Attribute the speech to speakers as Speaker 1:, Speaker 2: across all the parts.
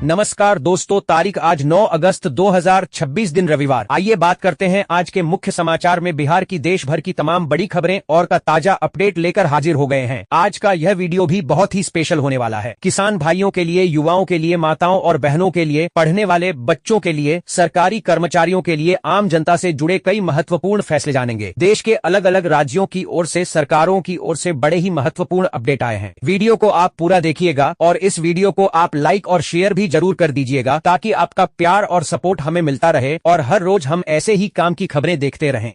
Speaker 1: नमस्कार दोस्तों, तारीख आज 9 अगस्त 2026 दिन रविवार। आइए बात करते हैं आज के मुख्य समाचार में। बिहार की देश भर की तमाम बड़ी खबरें और का ताजा अपडेट लेकर हाजिर हो गए हैं। आज का यह वीडियो भी बहुत ही स्पेशल होने वाला है। किसान भाइयों के लिए, युवाओं के लिए, माताओं और बहनों के लिए, पढ़ने वाले बच्चों के लिए, सरकारी कर्मचारियों के लिए, आम जनता से जुड़े कई महत्वपूर्ण फैसले जानेंगे। देश के अलग अलग राज्यों की ओर से, सरकारों की ओर से बड़े ही महत्वपूर्ण अपडेट आए हैं। वीडियो को आप पूरा देखिएगा और इस वीडियो को आप लाइक और शेयर भी जरूर कर दीजिएगा ताकि आपका प्यार और सपोर्ट हमें मिलता रहे और हर रोज हम ऐसे ही काम की खबरें देखते रहें।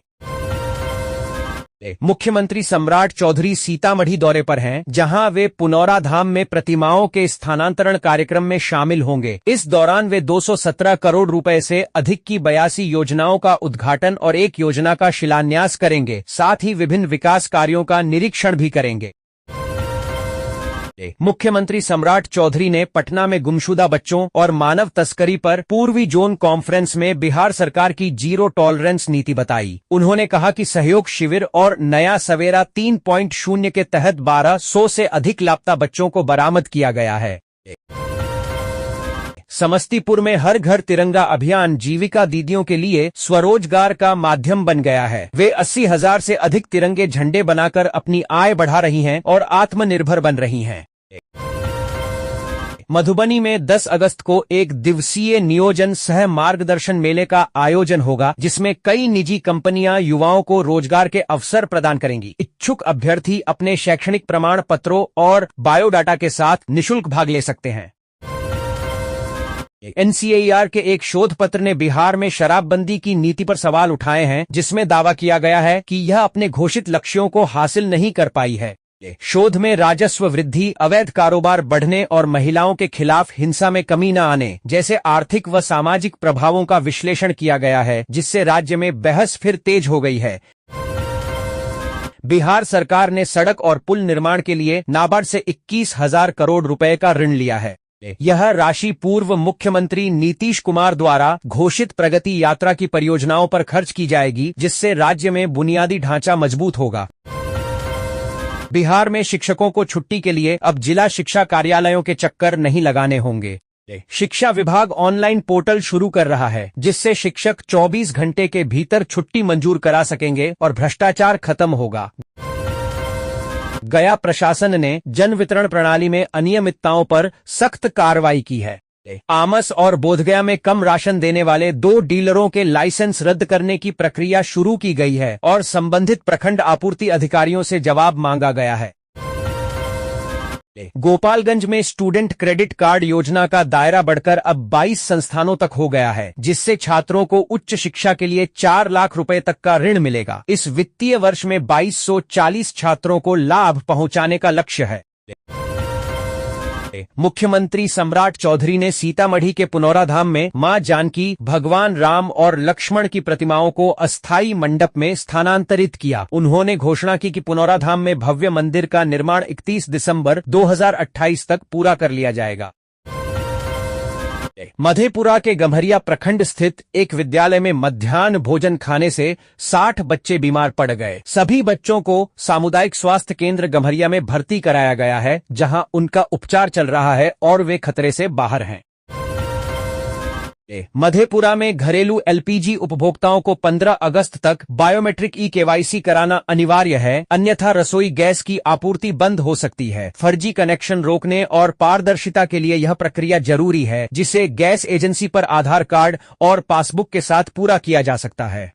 Speaker 1: मुख्यमंत्री सम्राट चौधरी सीतामढ़ी दौरे पर हैं, जहां वे पुनौरा धाम में प्रतिमाओं के स्थानांतरण कार्यक्रम में शामिल होंगे। इस दौरान वे 217 करोड़ रुपए से अधिक की 82 योजनाओं का उद्घाटन और एक योजना का शिलान्यास करेंगे। साथ ही विभिन्न विकास कार्यों का निरीक्षण भी करेंगे। मुख्यमंत्री सम्राट चौधरी ने पटना में गुमशुदा बच्चों और मानव तस्करी पर पूर्वी जोन कॉन्फ्रेंस में बिहार सरकार की जीरो टॉलरेंस नीति बताई। उन्होंने कहा कि सहयोग शिविर और नया सवेरा 3.0 के तहत 1200 से अधिक लापता बच्चों को बरामद किया गया है। समस्तीपुर में हर घर तिरंगा अभियान जीविका दीदियों के लिए स्वरोजगार का माध्यम बन गया है। वे 80,000 से अधिक तिरंगे झंडे बनाकर अपनी आय बढ़ा रही हैं और आत्मनिर्भर बन रही हैं। मधुबनी में 10 अगस्त को एक दिवसीय नियोजन सह मार्गदर्शन मेले का आयोजन होगा, जिसमें कई निजी कंपनियां युवाओं को रोजगार के अवसर प्रदान करेंगी। इच्छुक अभ्यर्थी अपने शैक्षणिक प्रमाण पत्रों और बायोडाटा के साथ निःशुल्क भाग ले सकते हैं। NCAR के एक शोध पत्र ने बिहार में शराबबंदी की नीति पर सवाल उठाए हैं, जिसमें दावा किया गया है कि यह अपने घोषित लक्ष्यों को हासिल नहीं कर पाई है। शोध में राजस्व वृद्धि, अवैध कारोबार बढ़ने और महिलाओं के खिलाफ हिंसा में कमी न आने जैसे आर्थिक व सामाजिक प्रभावों का विश्लेषण किया गया है, जिससे राज्य में बहस फिर तेज हो गई है। बिहार सरकार ने सड़क और पुल निर्माण के लिए नाबार्ड से 21,000 करोड़ रुपए का ऋण लिया है। यह राशि पूर्व मुख्यमंत्री नीतीश कुमार द्वारा घोषित प्रगति यात्रा की परियोजनाओं पर खर्च की जाएगी, जिससे राज्य में बुनियादी ढांचा मजबूत होगा। बिहार में शिक्षकों को छुट्टी के लिए अब जिला शिक्षा कार्यालयों के चक्कर नहीं लगाने होंगे। शिक्षा विभाग ऑनलाइन पोर्टल शुरू कर रहा है, जिससे शिक्षक 24 घंटे के भीतर छुट्टी मंजूर करा सकेंगे और भ्रष्टाचार खत्म होगा। गया प्रशासन ने जन वितरण प्रणाली में अनियमितताओं पर सख्त कार्रवाई की है। आमस और बोधगया में कम राशन देने वाले 2 डीलरों के लाइसेंस रद्द करने की प्रक्रिया शुरू की गई है और संबंधित प्रखंड आपूर्ति अधिकारियों से जवाब मांगा गया है। गोपालगंज में स्टूडेंट क्रेडिट कार्ड योजना का दायरा बढ़कर अब 22 संस्थानों तक हो गया है, जिससे छात्रों को उच्च शिक्षा के लिए 4 लाख रुपए तक का ऋण मिलेगा। इस वित्तीय वर्ष में 2240 छात्रों को लाभ पहुंचाने का लक्ष्य है। मुख्यमंत्री सम्राट चौधरी ने सीतामढ़ी के पुनौरा धाम में मां जानकी, भगवान राम और लक्ष्मण की प्रतिमाओं को अस्थायी मंडप में स्थानांतरित किया। उन्होंने घोषणा की कि पुनौरा धाम में भव्य मंदिर का निर्माण 31 दिसंबर 2028 तक पूरा कर लिया जाएगा। मधेपुरा के गम्हरिया प्रखंड स्थित एक विद्यालय में मध्याह्न भोजन खाने से 60 बच्चे बीमार पड़ गए। सभी बच्चों को सामुदायिक स्वास्थ्य केंद्र गम्हरिया में भर्ती कराया गया है, जहां उनका उपचार चल रहा है और वे खतरे से बाहर हैं। मधेपुरा में घरेलू LPG उपभोक्ताओं को 15 अगस्त तक बायोमेट्रिक KYC कराना अनिवार्य है, अन्यथा रसोई गैस की आपूर्ति बंद हो सकती है। फर्जी कनेक्शन रोकने और पारदर्शिता के लिए यह प्रक्रिया जरूरी है, जिसे गैस एजेंसी पर आधार कार्ड और पासबुक के साथ पूरा किया जा सकता है।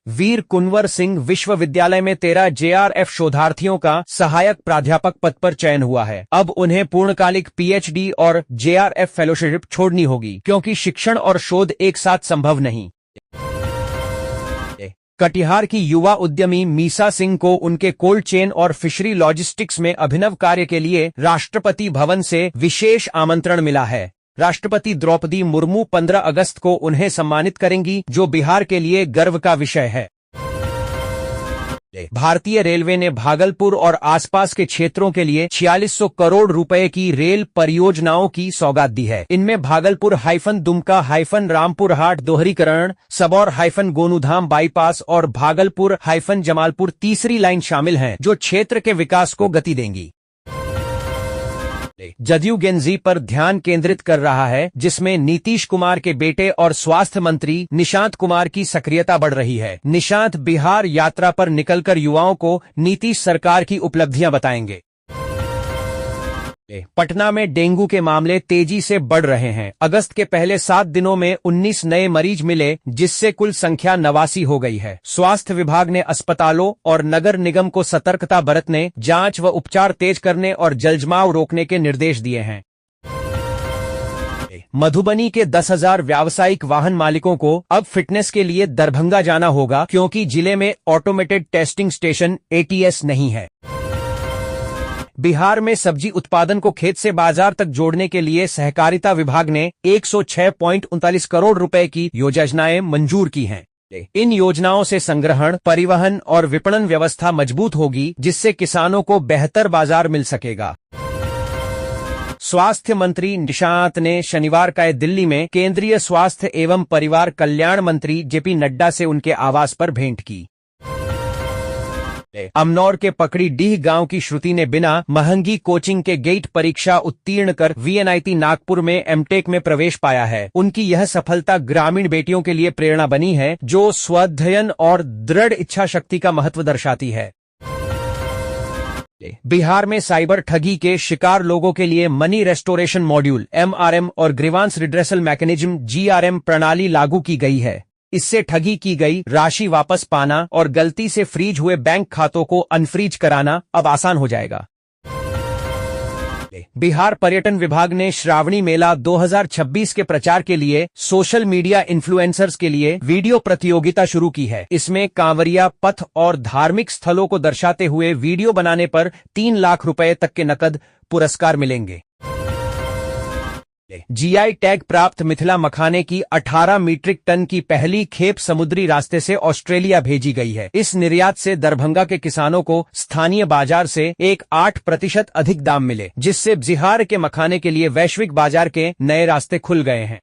Speaker 1: वीर कुंवर सिंह विश्वविद्यालय में 13 JRF शोधार्थियों का सहायक प्राध्यापक पद पर चयन हुआ है। अब उन्हें पूर्णकालिक PhD और JRF फेलोशिप छोड़नी होगी, क्योंकि शिक्षण और शोध एक साथ संभव नहीं। कटिहार की युवा उद्यमी मीसा सिंह को उनके कोल्ड चेन और फिशरी लॉजिस्टिक्स में अभिनव कार्य के लिए राष्ट्रपति भवन से विशेष आमंत्रण मिला है। राष्ट्रपति द्रौपदी मुर्मू 15 अगस्त को उन्हें सम्मानित करेंगी, जो बिहार के लिए गर्व का विषय है। भारतीय रेलवे ने भागलपुर और आसपास के क्षेत्रों के लिए 4600 करोड़ रुपए की रेल परियोजनाओं की सौगात दी है। इनमें भागलपुर दुमका रामपुर हाट दोहरीकरण, सबौर गोनूधाम बाईपास और भागलपुर जमालपुर तीसरी लाइन शामिल हैं, जो क्षेत्र के विकास को गति देंगी। जदयू गेंजी पर ध्यान केंद्रित कर रहा है, जिसमें नीतीश कुमार के बेटे और स्वास्थ्य मंत्री निशांत कुमार की सक्रियता बढ़ रही है। निशांत बिहार यात्रा पर निकलकर युवाओं को नीतीश सरकार की उपलब्धियां बताएंगे। पटना में डेंगू के मामले तेजी से बढ़ रहे हैं। अगस्त के पहले 7 दिनों में 19 नए मरीज मिले, जिससे कुल संख्या 89 हो गई है। स्वास्थ्य विभाग ने अस्पतालों और नगर निगम को सतर्कता बरतने, जांच व उपचार तेज करने और जलजमाव रोकने के निर्देश दिए हैं। मधुबनी के 10,000 व्यावसायिक वाहन मालिकों को अब फिटनेस के लिए दरभंगा जाना होगा, क्योंकि जिले में ऑटोमेटेड टेस्टिंग स्टेशन ATS नहीं है। बिहार में सब्जी उत्पादन को खेत से बाजार तक जोड़ने के लिए सहकारिता विभाग ने 106.39 करोड़ रुपए की योजनाएं मंजूर की हैं। इन योजनाओं से संग्रहण, परिवहन और विपणन व्यवस्था मजबूत होगी, जिससे किसानों को बेहतर बाजार मिल सकेगा। स्वास्थ्य मंत्री निशांत ने शनिवार का दिल्ली में केंद्रीय स्वास्थ्य एवं परिवार कल्याण मंत्री JP नड्डा से उनके आवास पर भेंट की। अमनौर के पकड़ीडीह गांव की श्रुति ने बिना महंगी कोचिंग के गेट परीक्षा उत्तीर्ण कर VNIT नागपुर में MTech में प्रवेश पाया है। उनकी यह सफलता ग्रामीण बेटियों के लिए प्रेरणा बनी है, जो स्वाध्ययन और दृढ़ इच्छा शक्ति का महत्व दर्शाती है। बिहार में साइबर ठगी के शिकार लोगों के लिए मनी रेस्टोरेशन मॉड्यूल MRM और ग्रीवांस रिड्रेसल मैकेनिज्म GRM प्रणाली लागू की गई है। इससे ठगी की गई राशि वापस पाना और गलती से फ्रीज हुए बैंक खातों को अनफ्रीज कराना अब आसान हो जाएगा। बिहार पर्यटन विभाग ने श्रावणी मेला 2026 के प्रचार के लिए सोशल मीडिया इन्फ्लुएंसर्स के लिए वीडियो प्रतियोगिता शुरू की है। इसमें कांवरिया पथ और धार्मिक स्थलों को दर्शाते हुए वीडियो बनाने पर 3 लाख रुपए तक के नकद पुरस्कार मिलेंगे। GI टैग प्राप्त मिथिला मखाने की 18 मीट्रिक टन की पहली खेप समुद्री रास्ते से ऑस्ट्रेलिया भेजी गई है। इस निर्यात से दरभंगा के किसानों को स्थानीय बाजार से 8% अधिक दाम मिले, जिससे बिहार के मखाने के लिए वैश्विक बाजार के नए रास्ते खुल गए हैं।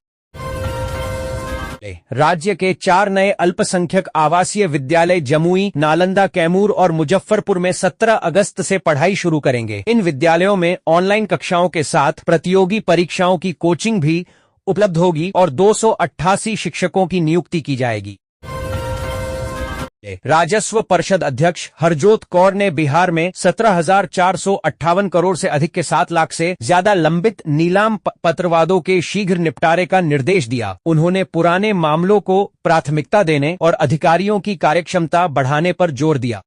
Speaker 1: राज्य के 4 नए अल्पसंख्यक आवासीय विद्यालय जमुई, नालंदा, कैमूर और मुजफ्फरपुर में 17 अगस्त से पढ़ाई शुरू करेंगे। इन विद्यालयों में ऑनलाइन कक्षाओं के साथ प्रतियोगी परीक्षाओं की कोचिंग भी उपलब्ध होगी और 288 शिक्षकों की नियुक्ति की जाएगी। राजस्व परिषद अध्यक्ष हरजोत कौर ने बिहार में 17,458 करोड़ से अधिक के 7 लाख से ज्यादा लंबित नीलाम पत्रवादों के शीघ्र निपटारे का निर्देश दिया। उन्होंने पुराने मामलों को प्राथमिकता देने और अधिकारियों की कार्यक्षमता बढ़ाने पर जोर दिया।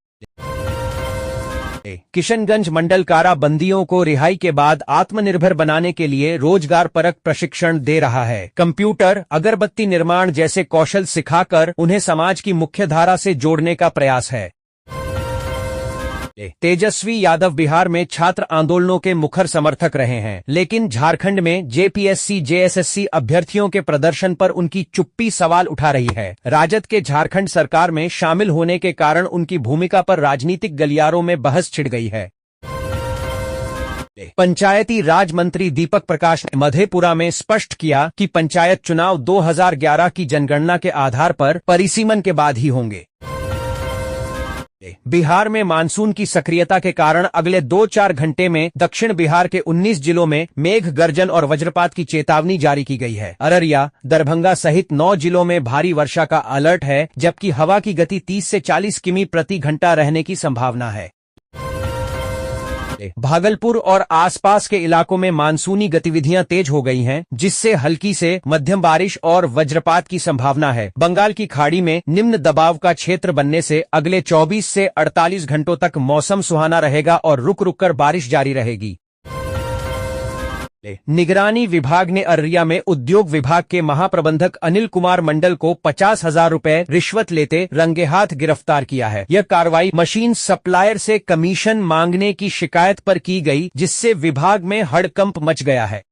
Speaker 1: किशनगंज मंडल कारा बंदियों को रिहाई के बाद आत्मनिर्भर बनाने के लिए रोजगार परक प्रशिक्षण दे रहा है। कंप्यूटर, अगरबत्ती निर्माण जैसे कौशल सिखाकर उन्हें समाज की मुख्यधारा से जोड़ने का प्रयास है। तेजस्वी यादव बिहार में छात्र आंदोलनों के मुखर समर्थक रहे हैं, लेकिन झारखंड में JPSC JSSC अभ्यर्थियों के प्रदर्शन पर उनकी चुप्पी सवाल उठा रही है। राजद के झारखंड सरकार में शामिल होने के कारण उनकी भूमिका पर राजनीतिक गलियारों में बहस छिड़ गई है। पंचायती राज मंत्री दीपक प्रकाश ने मधेपुरा में स्पष्ट किया कि पंचायत चुनाव 2011 की जनगणना के आधार पर परिसीमन के बाद ही होंगे। बिहार में मानसून की सक्रियता के कारण अगले 2-4 घंटे में दक्षिण बिहार के 19 जिलों में मेघ गर्जन और वज्रपात की चेतावनी जारी की गई है। अररिया, दरभंगा सहित 9 जिलों में भारी वर्षा का अलर्ट है, जबकि हवा की गति 30 से 40 किमी प्रति घंटा रहने की संभावना है। भागलपुर और आसपास के इलाकों में मानसूनी गतिविधियां तेज हो गई हैं, जिससे हल्की से मध्यम बारिश और वज्रपात की संभावना है। बंगाल की खाड़ी में निम्न दबाव का क्षेत्र बनने से अगले 24 से 48 घंटों तक मौसम सुहाना रहेगा और रुक रुक कर बारिश जारी रहेगी। निगरानी विभाग ने अररिया में उद्योग विभाग के महाप्रबंधक अनिल कुमार मंडल को 50,000 रुपए रिश्वत लेते रंगेहाथ गिरफ्तार किया है। यह कार्रवाई मशीन सप्लायर से कमीशन मांगने की शिकायत पर की गई, जिससे विभाग में हड़कंप मच गया है।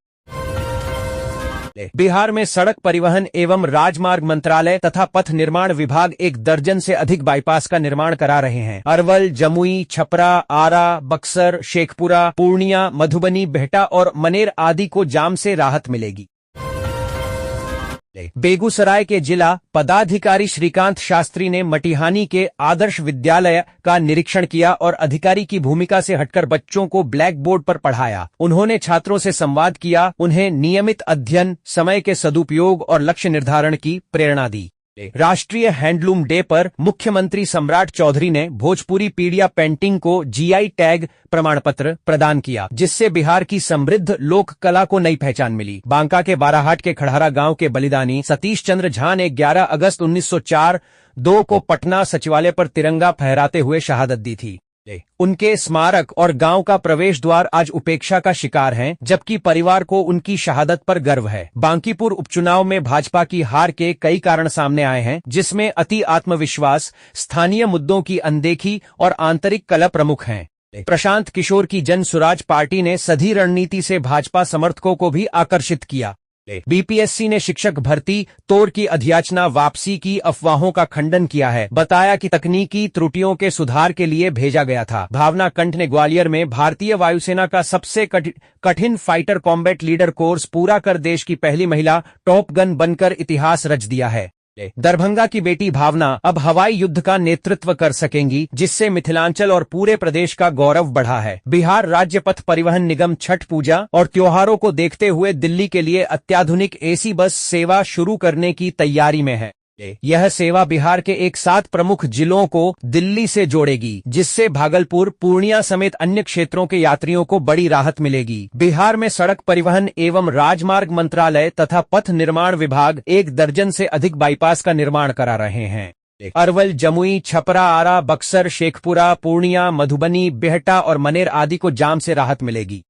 Speaker 1: बिहार में सड़क परिवहन एवं राजमार्ग मंत्रालय तथा पथ निर्माण विभाग 1 दर्जन से अधिक बाईपास का निर्माण करा रहे हैं। अरवल, जमुई, छपरा, आरा, बक्सर, शेखपुरा, पूर्णिया, मधुबनी, बिहटा और मनेर आदि को जाम से राहत मिलेगी। बेगूसराय के जिला पदाधिकारी श्रीकांत शास्त्री ने मटिहानी के आदर्श विद्यालय का निरीक्षण किया और अधिकारी की भूमिका से हटकर बच्चों को ब्लैक बोर्ड पर पढ़ाया। उन्होंने छात्रों से संवाद किया, उन्हें नियमित अध्ययन, समय के सदुपयोग और लक्ष्य निर्धारण की प्रेरणा दी। राष्ट्रीय हैंडलूम डे पर मुख्यमंत्री सम्राट चौधरी ने भोजपुरी पीड़िया पेंटिंग को जीआई टैग प्रमाण पत्र प्रदान किया, जिससे बिहार की समृद्ध लोक कला को नई पहचान मिली। बांका के बाराहाट के खड़हरा गांव के बलिदानी सतीश चंद्र झा ने 11 अगस्त 1904 को पटना सचिवालय पर तिरंगा फहराते हुए शहादत दी थी। उनके स्मारक और गांव का प्रवेश द्वार आज उपेक्षा का शिकार हैं, जबकि परिवार को उनकी शहादत पर गर्व है। बांकीपुर उपचुनाव में भाजपा की हार के कई कारण सामने आए हैं, जिसमें अति आत्मविश्वास, स्थानीय मुद्दों की अनदेखी और आंतरिक कलह प्रमुख हैं। प्रशांत किशोर की जन सुराज पार्टी ने सधी रणनीति से भाजपा समर्थकों को भी आकर्षित किया। बीपीएससी ने शिक्षक भर्ती तोड़ की अधियाचना वापसी की अफवाहों का खंडन किया है, बताया कि तकनीकी त्रुटियों के सुधार के लिए भेजा गया था। भावना कंठ ने ग्वालियर में भारतीय वायुसेना का सबसे कठिन फाइटर कॉम्बैट लीडर कोर्स पूरा कर देश की पहली महिला टॉप गन बनकर इतिहास रच दिया है। दरभंगा की बेटी भावना अब हवाई युद्ध का नेतृत्व कर सकेंगी, जिससे मिथिलांचल और पूरे प्रदेश का गौरव बढ़ा है। बिहार राज्य पथ परिवहन निगम छठ पूजा और त्योहारों को देखते हुए दिल्ली के लिए अत्याधुनिक एसी बस सेवा शुरू करने की तैयारी में है। यह सेवा बिहार के 7 प्रमुख जिलों को दिल्ली से जोड़ेगी, जिससे भागलपुर, पूर्णिया समेत अन्य क्षेत्रों के यात्रियों को बड़ी राहत मिलेगी। बिहार में सड़क परिवहन एवं राजमार्ग मंत्रालय तथा पथ निर्माण विभाग 1 दर्जन से अधिक बाईपास का निर्माण करा रहे हैं। अरवल, जमुई, छपरा, आरा, बक्सर, शेखपुरा, पूर्णिया, मधुबनी, बिहटा और मनेर आदि को जाम से राहत मिलेगी।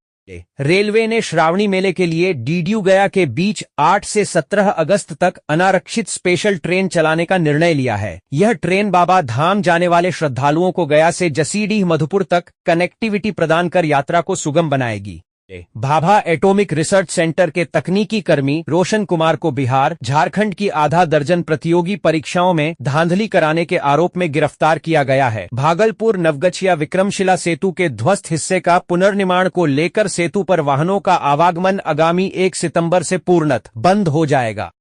Speaker 1: रेलवे ने श्रावणी मेले के लिए डीडीयू गया के बीच 8 से 17 अगस्त तक अनारक्षित स्पेशल ट्रेन चलाने का निर्णय लिया है। यह ट्रेन बाबा धाम जाने वाले श्रद्धालुओं को गया से जसीडीह मधुपुर तक कनेक्टिविटी प्रदान कर यात्रा को सुगम बनाएगी। भाभा एटॉमिक रिसर्च सेंटर के तकनीकी कर्मी रोशन कुमार को बिहार, झारखंड की आधा दर्जन प्रतियोगी परीक्षाओं में धांधली कराने के आरोप में गिरफ्तार किया गया है। भागलपुर नवगछिया विक्रमशिला सेतु के ध्वस्त हिस्से का पुनर्निर्माण को लेकर सेतु पर वाहनों का आवागमन आगामी 1 सितंबर से पूर्णतः बंद हो जाएगा,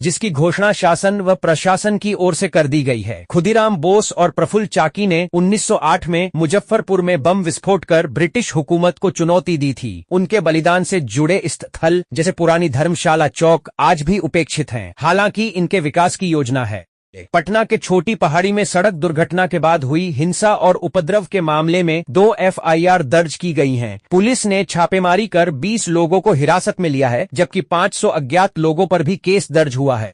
Speaker 1: जिसकी घोषणा शासन व प्रशासन की ओर से कर दी गई है। खुदीराम बोस और प्रफुल्ल चाकी ने 1908 में मुजफ्फरपुर में बम विस्फोट कर ब्रिटिश हुकूमत को चुनौती दी थी। उनके बलिदान से जुड़े स्थल जैसे पुरानी धर्मशाला चौक आज भी उपेक्षित हैं, हालांकि इनके विकास की योजना है। पटना के छोटी पहाड़ी में सड़क दुर्घटना के बाद हुई हिंसा और उपद्रव के मामले में 2 एफआईआर दर्ज की गई हैं। पुलिस ने छापेमारी कर 20 लोगों को हिरासत में लिया है, जबकि 500 अज्ञात लोगों पर भी केस दर्ज हुआ है।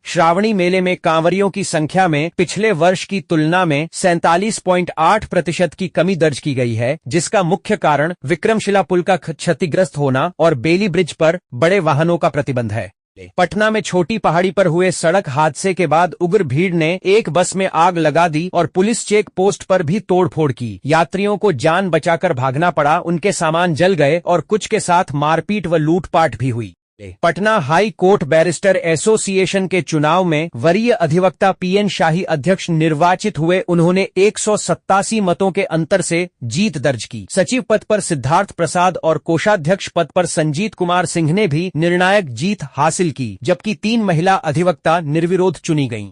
Speaker 1: श्रावणी मेले में कांवरियों की संख्या में पिछले वर्ष की तुलना में 47.8% की कमी दर्ज की गई है, जिसका मुख्य कारण विक्रमशिला पुल का क्षतिग्रस्त होना और बेली ब्रिज पर बड़े वाहनों का प्रतिबंध है। पटना में छोटी पहाड़ी पर हुए सड़क हादसे के बाद उग्र भीड़ ने एक बस में आग लगा दी और पुलिस चेक पोस्ट पर भी तोड़फोड़ की। यात्रियों को जान बचाकर भागना पड़ा, उनके सामान जल गए और कुछ के साथ मारपीट व लूटपाट भी हुई। Patna high court barrister association के चुनाव में वरीय अधिवक्ता पीएन शाही अध्यक्ष निर्वाचित हुए। उन्होंने 187 मतों के अंतर से जीत दर्ज की। सचिव पद पर सिद्धार्थ प्रसाद और कोषाध्यक्ष पद पर संजीत कुमार सिंह ने भी निर्णायक जीत हासिल की, जबकि 3 महिला अधिवक्ता निर्विरोध चुनी गईं।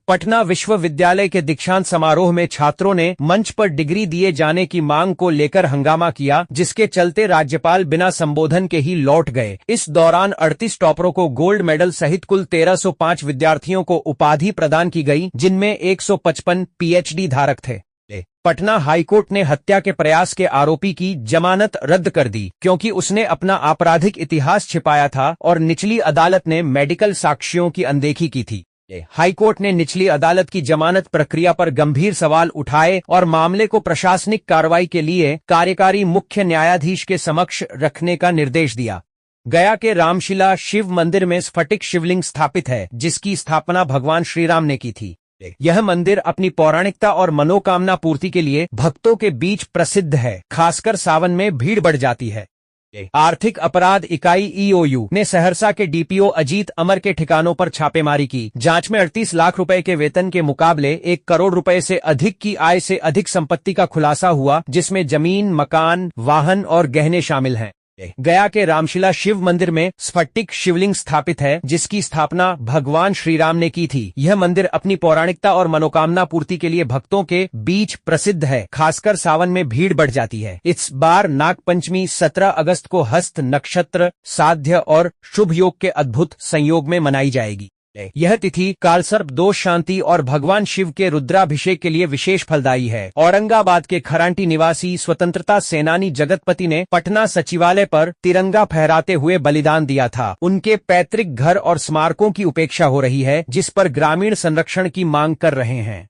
Speaker 1: पटना विश्वविद्यालय के दीक्षांत समारोह में छात्रों ने मंच पर डिग्री दिए जाने की मांग को लेकर हंगामा किया, जिसके चलते राज्यपाल बिना संबोधन के ही लौट गए। इस दौरान 38 टॉपरों को गोल्ड मेडल सहित कुल 1305 विद्यार्थियों को उपाधि प्रदान की गई, जिनमें 155 पीएचडी धारक थे। पटना हाईकोर्ट ने हत्या के प्रयास के आरोपी की जमानत रद्द कर दी, क्योंकि उसने अपना आपराधिक इतिहास छिपाया था और निचली अदालत ने मेडिकल साक्ष्यों की अनदेखी की थी। हाईकोर्ट ने निचली अदालत की जमानत प्रक्रिया पर गंभीर सवाल उठाए और मामले को प्रशासनिक कार्रवाई के लिए कार्यकारी मुख्य न्यायाधीश के समक्ष रखने का निर्देश दिया। गया के रामशिला शिव मंदिर में स्फटिक शिवलिंग स्थापित है, जिसकी स्थापना भगवान श्रीराम ने की थी। यह मंदिर अपनी पौराणिकता और मनोकामना पूर्ति के लिए भक्तों के बीच प्रसिद्ध है, खासकर सावन में भीड़ बढ़ जाती है। आर्थिक अपराध इकाई ईओयू ने सहरसा के डीपीओ अजीत अमर के ठिकानों पर छापेमारी की। जांच में 38 लाख रुपए के वेतन के मुकाबले 1 करोड़ रुपए से अधिक की आय से अधिक संपत्ति का खुलासा हुआ, जिसमें जमीन, मकान, वाहन और गहने शामिल हैं। गया के रामशिला शिव मंदिर में स्फटिक शिवलिंग स्थापित है, जिसकी स्थापना भगवान श्री राम ने की थी। यह मंदिर अपनी पौराणिकता और मनोकामना पूर्ति के लिए भक्तों के बीच प्रसिद्ध है। खासकर सावन में भीड़ बढ़ जाती है। इस बार नागपंचमी 17 अगस्त को हस्त नक्षत्र, साध्य और शुभ योग के अद्भुत संयोग में मनाई जाएगी। यह तिथि कालसर्प दोष शांति और भगवान शिव के रुद्राभिषेक के लिए विशेष फलदायी है। औरंगाबाद के खरांटी निवासी स्वतंत्रता सेनानी जगतपति ने पटना सचिवालय पर तिरंगा फहराते हुए बलिदान दिया था। उनके पैतृक घर और स्मारकों की उपेक्षा हो रही है, जिस पर ग्रामीण संरक्षण की मांग कर रहे हैं।